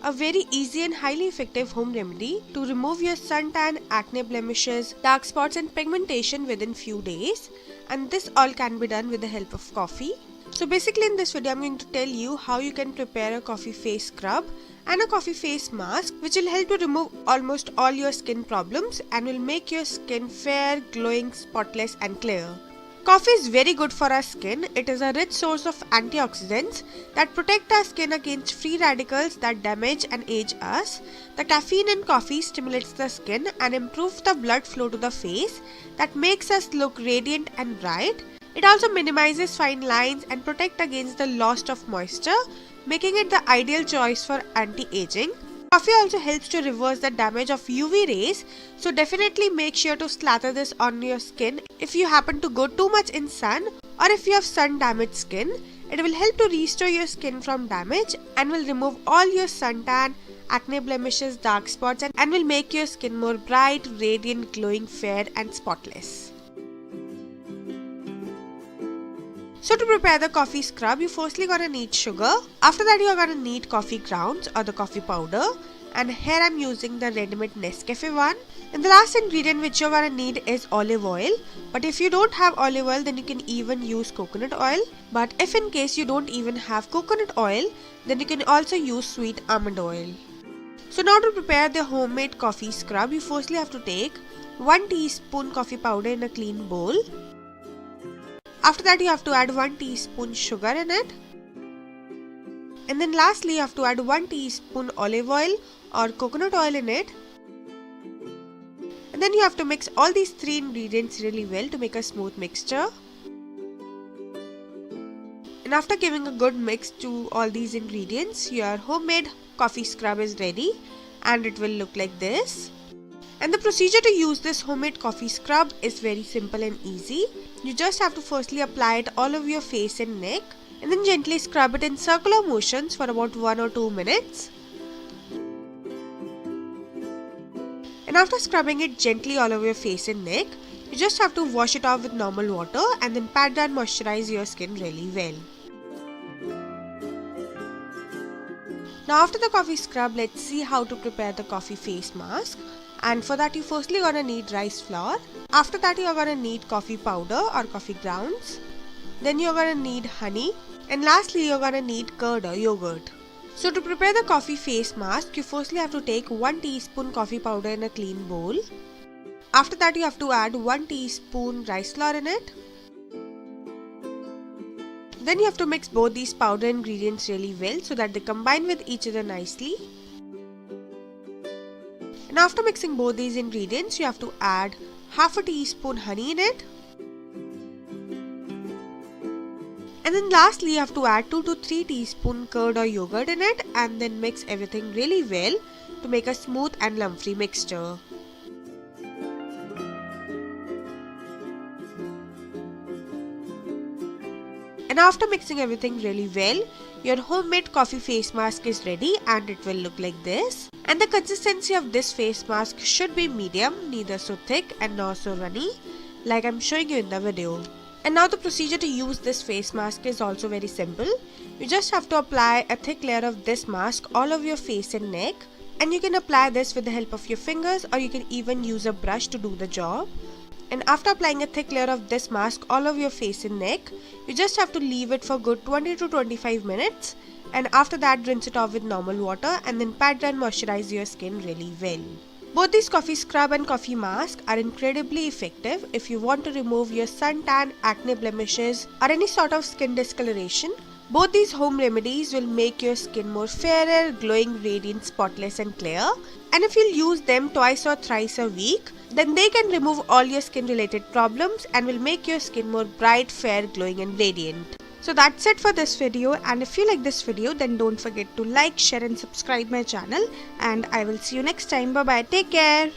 A very easy and highly effective home remedy to remove your suntan, acne blemishes, dark spots and pigmentation within few days, and this all can be done with the help of coffee. So basically in this video I'm going to tell you how you can prepare a coffee face scrub and a coffee face mask which will help to remove almost all your skin problems and will make your skin fair, glowing, spotless and clear. Coffee is very good for our skin. It is a rich source of antioxidants that protect our skin against free radicals that damage and age us. The caffeine in coffee stimulates the skin and improves the blood flow to the face that makes us look radiant and bright. It also minimizes fine lines and protects against the loss of moisture, making it the ideal choice for anti-aging. Coffee also helps to reverse the damage of UV rays, so definitely make sure to slather this on your skin if you happen to go too much in sun or if you have sun damaged skin. It will help to restore your skin from damage and will remove all your suntan, acne blemishes, dark spots and will make your skin more bright, radiant, glowing, fair and spotless. So to prepare the coffee scrub, you firstly gonna need sugar. After that you're gonna need coffee grounds or the coffee powder. And here I'm using the ready-made Nescafe one. And the last ingredient which you're gonna need is olive oil. But if you don't have olive oil, then you can even use coconut oil. But if in case you don't even have coconut oil, then you can also use sweet almond oil. So now to prepare the homemade coffee scrub, you firstly have to take 1 teaspoon coffee powder in a clean bowl. After that you have to add 1 teaspoon sugar in it. And then lastly you have to add 1 teaspoon olive oil or coconut oil in it. And then you have to mix all these 3 ingredients really well to make a smooth mixture. And after giving a good mix to all these ingredients, your homemade coffee scrub is ready and it will look like this. And the procedure to use this homemade coffee scrub is very simple and easy. You just have to firstly apply it all over your face and neck and then gently scrub it in circular motions for about 1 or 2 minutes. And after scrubbing it gently all over your face and neck, you just have to wash it off with normal water and then pat and moisturize your skin really well. Now after the coffee scrub, let's see how to prepare the coffee face mask. And for that you firstly gonna need rice flour. After that you are gonna need coffee powder or coffee grounds. Then you are gonna need honey. And lastly you are gonna need curd or yogurt. So to prepare the coffee face mask, you firstly have to take 1 teaspoon coffee powder in a clean bowl. After that you have to add 1 teaspoon rice flour in it. Then you have to mix both these powder ingredients really well so that they combine with each other nicely. And after mixing both these ingredients, you have to add half a teaspoon honey in it. And then lastly, you have to add 2 to 3 teaspoon curd or yogurt in it and then mix everything really well to make a smooth and lump-free mixture. And after mixing everything really well, your homemade coffee face mask is ready and it will look like this. And the consistency of this face mask should be medium, neither so thick and nor so runny, like I'm showing you in the video. And now the procedure to use this face mask is also very simple. You just have to apply a thick layer of this mask all over your face and neck. And you can apply this with the help of your fingers or you can even use a brush to do the job. And after applying a thick layer of this mask all over your face and neck, you just have to leave it for good 20 to 25 minutes. And after that rinse it off with normal water and then pat and moisturize your skin really well. Both these coffee scrub and coffee mask are incredibly effective if you want to remove your suntan, acne blemishes or any sort of skin discoloration. Both these home remedies will make your skin more fairer, glowing, radiant, spotless and clear. And if you'll use them twice or thrice a week, then they can remove all your skin related problems and will make your skin more bright, fair, glowing and radiant. So that's it for this video, and if you like this video then don't forget to like, share and subscribe my channel, and I will see you next time. Bye bye, take care.